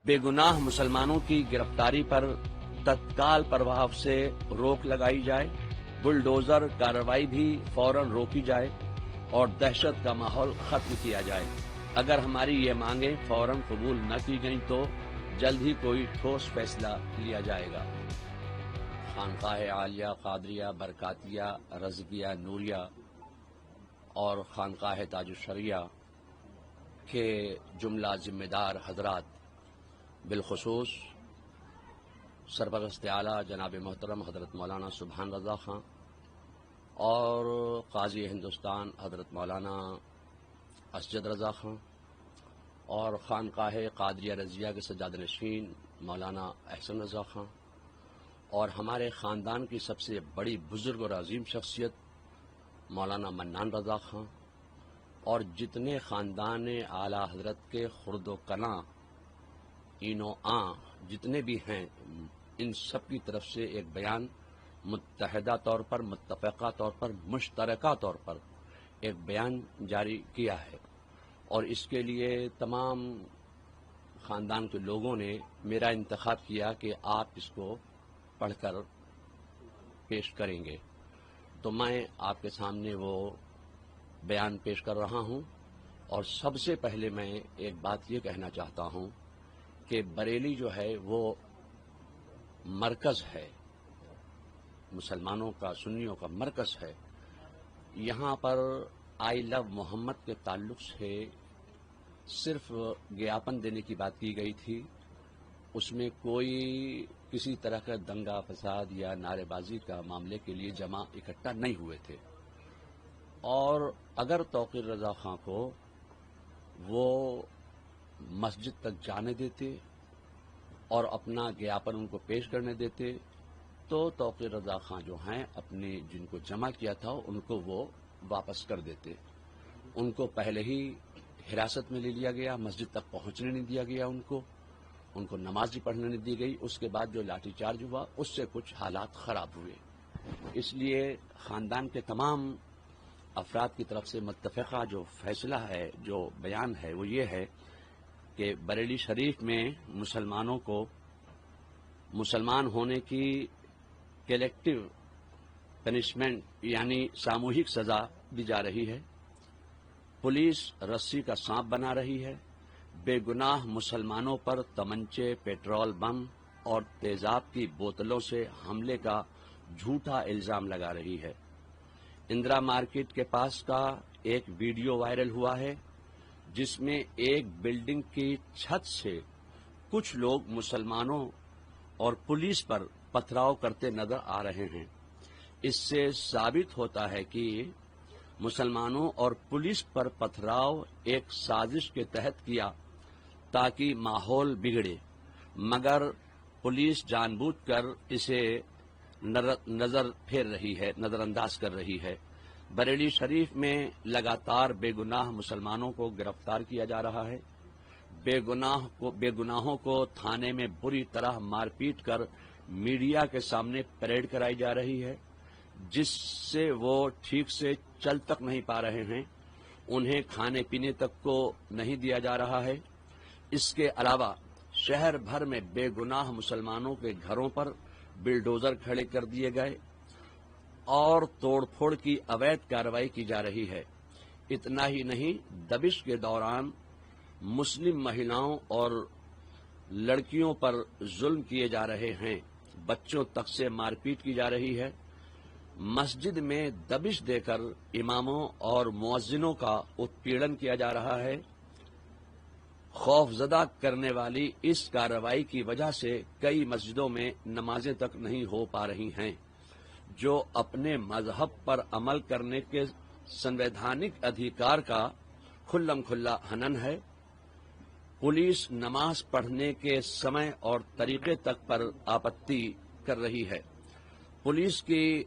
बेगुनाह मुसलमानों की गिरफ्तारी पर तत्काल प्रभाव से रोक लगाई जाए, बुलडोजर कार्रवाई भी फौरन रोकी जाए और दहशत का माहौल खत्म किया जाए। अगर हमारी ये मांगें फौरन कबूल न की गईं तो जल्द ही कोई ठोस फैसला लिया जाएगा। खानकाह आलिया, कादरिया, बरकातिया, रज़किया, नूरिया और खानकाह ताजुश्शरिया के जुमला जिम्मेदार हजरात, बिलखुसूस सरपरस्त आला जनाब मोहतरम हज़रत मौलाना सुभान रज़ा खां और काजी हिंदुस्तान हज़रत मौलाना असजद रज़ा खां और खानकाह कादरिया रज़िया के सज्जाद नशीन मौलाना अहसन रज़ा खां और हमारे ख़ानदान की सबसे बड़ी बुज़ुर्ग और अजीम शख्सियत मौलाना मन्नान रज़ा खां और जितने ख़ानदान आला हज़रत के खुर्द कना इनो जितने भी हैं, इन सब की तरफ से एक बयान मुत्तहदा तौर पर, मुत्तफ़क़ा तौर पर, मुश्तरका तौर पर एक बयान जारी किया है और इसके लिए तमाम ख़ानदान के लोगों ने मेरा इंतखाब किया कि आप इसको पढ़कर पेश करेंगे, तो मैं आपके सामने वो बयान पेश कर रहा हूँ। और सबसे पहले मैं एक बात ये कहना चाहता हूँ कि बरेली जो है वो मरकज़ है, मुसलमानों का, सुन्नियों का मरकज़ है। यहाँ पर आई लव मोहम्मद के ताल्लुक़ से सिर्फ ज्ञापन देने की बात की गई थी, उसमें कोई किसी तरह का दंगा फसाद या नारेबाजी का मामले के लिए जमा इकट्ठा नहीं हुए थे। और अगर तौक़ीर रज़ा खां को वो मस्जिद तक जाने देते और अपना ज्ञापन उनको पेश करने देते तो तौक़ीर रज़ा खां जो हैं अपने जिनको जमा किया था उनको वो वापस कर देते। उनको पहले ही हिरासत में ले लिया गया, मस्जिद तक पहुंचने नहीं दिया गया, उनको नमाज भी पढ़ने नहीं दी गई। उसके बाद जो लाठीचार्ज हुआ उससे कुछ हालात ख़राब हुए। इसलिए ख़ानदान के तमाम अफराद की तरफ से मुत्तफ़क़ा जो फैसला है, जो बयान है, वो ये है कि बरेली शरीफ में मुसलमानों को मुसलमान होने की कलेक्टिव पनिशमेंट यानी सामूहिक सज़ा दी जा रही है। पुलिस रस्सी का सांप बना रही है, बेगुनाह मुसलमानों पर तमंचे, पेट्रोल बम और तेजाब की बोतलों से हमले का झूठा इल्ज़ाम लगा रही है। इंदिरा मार्केट के पास का एक वीडियो वायरल हुआ है जिसमें एक बिल्डिंग की छत से कुछ लोग मुसलमानों और पुलिस पर पथराव करते नजर आ रहे हैं। इससे साबित होता है कि मुसलमानों और पुलिस पर पथराव एक साजिश के तहत किया ताकि माहौल बिगड़े, मगर पुलिस जानबूझकर इसे नजर फेर रही है, नजरअंदाज कर रही है। बरेली शरीफ में लगातार बेगुनाह मुसलमानों को गिरफ्तार किया जा रहा है। बेगुनाहों को थाने में बुरी तरह मारपीट कर मीडिया के सामने परेड कराई जा रही है, जिससे वो ठीक से चल तक नहीं पा रहे हैं, उन्हें खाने पीने तक को नहीं दिया जा रहा है। इसके अलावा शहर भर में बेगुनाह मुसलमानों के घरों पर बिल्डोजर खड़े कर दिए गए और तोड़फोड़ की अवैध कार्रवाई की जा रही है। इतना ही नहीं, दबिश के दौरान मुस्लिम महिलाओं और लड़कियों पर जुल्म किए जा रहे हैं, बच्चों तक से मारपीट की जा रही है। मस्जिद में दबिश देकर इमामों और मुअज्जिनों का उत्पीड़न किया जा रहा है। खौफजदा करने वाली इस कार्रवाई की वजह से कई मस्जिदों में नमाजें तक नहीं हो पा रही हैं, जो अपने मजहब पर अमल करने के संवैधानिक अधिकार का खुल्लम खुल्ला हनन है। पुलिस नमाज पढ़ने के समय और तरीके तक पर आपत्ति कर रही है। पुलिस की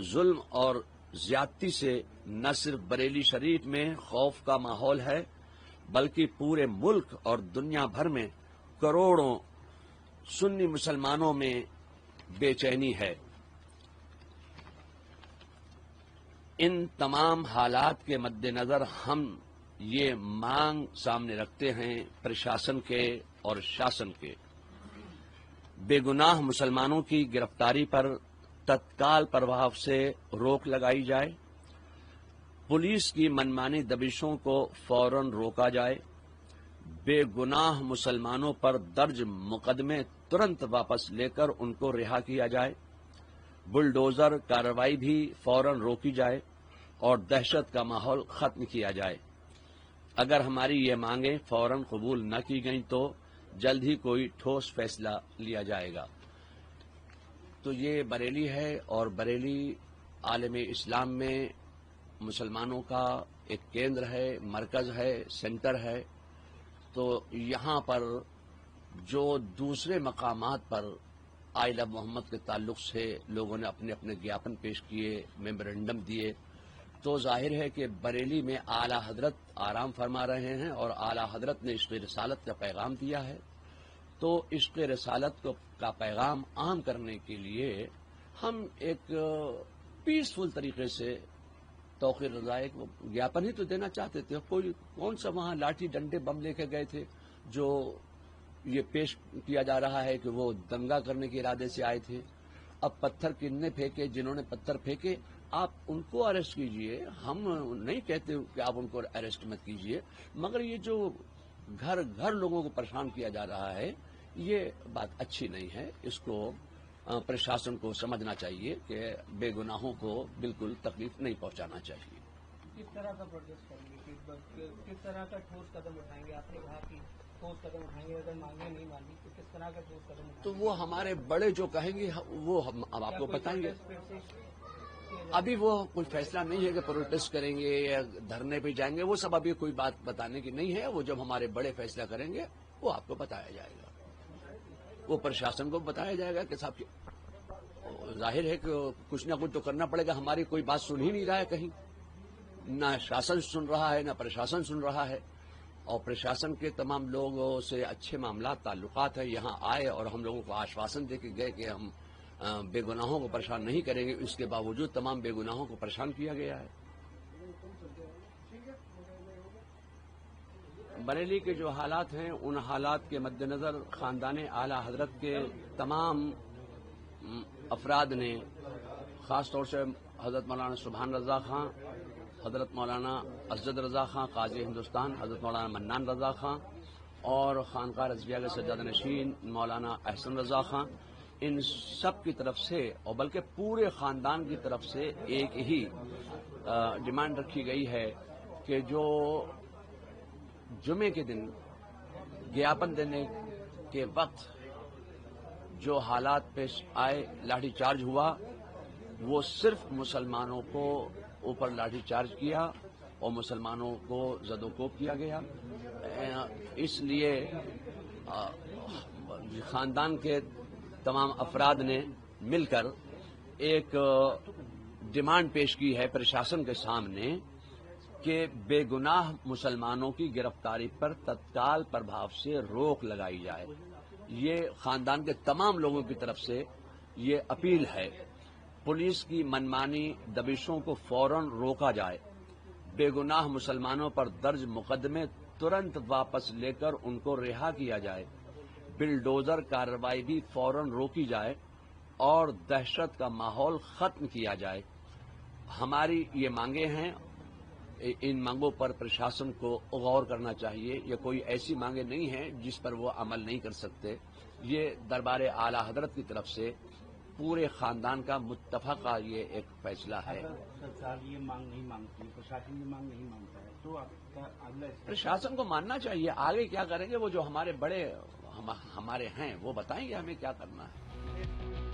जुल्म और ज्यादती से न सिर्फ बरेली शरीफ में खौफ का माहौल है, बल्कि पूरे मुल्क और दुनिया भर में करोड़ों सुन्नी मुसलमानों में बेचैनी है। इन तमाम हालात के मद्देनजर हम ये मांग सामने रखते हैं प्रशासन के اور شاسن کے بے گناہ مسلمانوں کی گرفتاری پر تत्काल प्रभाव से रोक लगाई जाए, पुलिस की मनमानी दबिशों को फौरन रोका जाए, बेगुनाह मुसलमानों पर दर्ज मुकदमे तुरंत वापस लेकर उनको रिहा किया जाए, बुलडोजर कार्रवाई भी फौरन रोकी जाए और दहशत का माहौल खत्म किया जाए। अगर हमारी ये मांगें फौरन कबूल न की गईं तो जल्द ही कोई ठोस फैसला लिया जाएगा। तो ये बरेली है और बरेली आलम इस्लाम में मुसलमानों का एक केंद्र है, मरकज है, सेंटर है। तो यहाँ पर जो दूसरे मकामात पर आई लव मोहम्मद के ताल्लुक से लोगों ने अपने अपने ज्ञापन पेश किए, मेमोरेंडम दिए, तो जाहिर है कि बरेली में आला हजरत आराम फरमा रहे हैं और आला हजरत ने इश्क़ रिसालत का पैगाम दिया है। तो इश्क़ रिसालत का पैगाम आम करने के लिए हम एक पीसफुल तरीके से तौक़ीर रज़ा एक ज्ञापन ही तो देना चाहते थे। कौन सा वहाँ लाठी डंडे बम लेके गए थे जो ये पेश किया जा रहा है कि वो दंगा करने के इरादे से आए थे। अब पत्थर किन्ने फेंके, जिन्होंने पत्थर फेंके आप उनको अरेस्ट कीजिए, हम नहीं कहते कि आप उनको अरेस्ट मत कीजिए, मगर ये जो घर घर लोगों को परेशान किया जा रहा है ये बात अच्छी नहीं है। इसको प्रशासन को समझना चाहिए कि बेगुनाहों को बिल्कुल तकलीफ नहीं पहुंचाना चाहिए। किस तरह का प्रोटेस्ट करेंगे, किस तरह का ठोस कदम उठाएंगे? आपने कहा कि ठोस कदम उठाएंगे, अगर मांगे नहीं मानी तो किस तरह का ठोस कदम उठाएंगे? तो वो हमारे बड़े जो कहेंगे वो हम अब आपको बताएंगे। अभी वो कोई फैसला नहीं है कि प्रोटेस्ट करेंगे या धरने पे जाएंगे, वो सब अभी कोई बात बताने की नहीं है। वो जब हमारे बड़े फैसला करेंगे वो आपको बताया जाएगा, वो प्रशासन को बताया जाएगा कि साहब जाहिर है कि कुछ ना कुछ तो करना पड़ेगा। हमारी कोई बात सुन ही नहीं रहा है, कहीं ना शासन सुन रहा है ना प्रशासन सुन रहा है। और प्रशासन के तमाम लोगों से अच्छे मामला ताल्लुकात है, यहाँ आए और हम लोगों को आश्वासन दे के गए कि हम बेगुनाहों को परेशान नहीं करेंगे। इसके बावजूद तमाम बेगुनाहों को परेशान किया गया है। बरेली के जो हालात हैं उन हालात के मद्देनजर खानदान आला हजरत के तमाम अफराद ने ख़ास तौर से हज़रत मौलाना सुभान रज़ा खां, हज़रत मौलाना असद रज़ा खां काज़ी हिंदुस्तान, हज़रत मौलाना मन्नान रज़ा खां और खानका रज़विया के सज्जाद नशीन मौलाना अहसन रज़ा खां, इन सब की तरफ से और बल्कि पूरे ख़ानदान की तरफ से एक ही डिमांड रखी गई है कि जो जुमे के दिन ज्ञापन देने के वक्त जो हालात पेश आए, लाठीचार्ज हुआ, वो सिर्फ मुसलमानों को ऊपर लाठीचार्ज किया और मुसलमानों को ज़दोकोब किया गया। इसलिए खानदान के तमाम अफराद ने मिलकर एक डिमांड पेश की है प्रशासन के सामने कि बेगुनाह मुसलमानों की गिरफ्तारी पर तत्काल प्रभाव से रोक लगाई जाए। ये खानदान के तमाम लोगों की तरफ से ये अपील है। पुलिस की मनमानी दबिशों को फौरन रोका जाए, बेगुनाह मुसलमानों पर दर्ज मुकदमे तुरंत वापस लेकर उनको रिहा किया जाए, बिलडोजर कार्रवाई भी फौरन रोकी जाए और दहशत का माहौल खत्म किया जाए। हमारी ये मांगे हैं, इन मांगों पर प्रशासन को गौर करना चाहिए। ये कोई ऐसी मांगे नहीं हैं जिस पर वो अमल नहीं कर सकते। ये दरबार आला हजरत की तरफ से पूरे खानदान का मुत्तफका ये एक फैसला है। सरकार ये मांग नहीं मांगती, प्रशासन ये मांग नहीं मांगता है, तो आपका अगला प्रशासन को मानना चाहिए। आगे क्या करेंगे वो जो हमारे बड़े हमारे हैं वो बताएंगे हमें क्या करना है।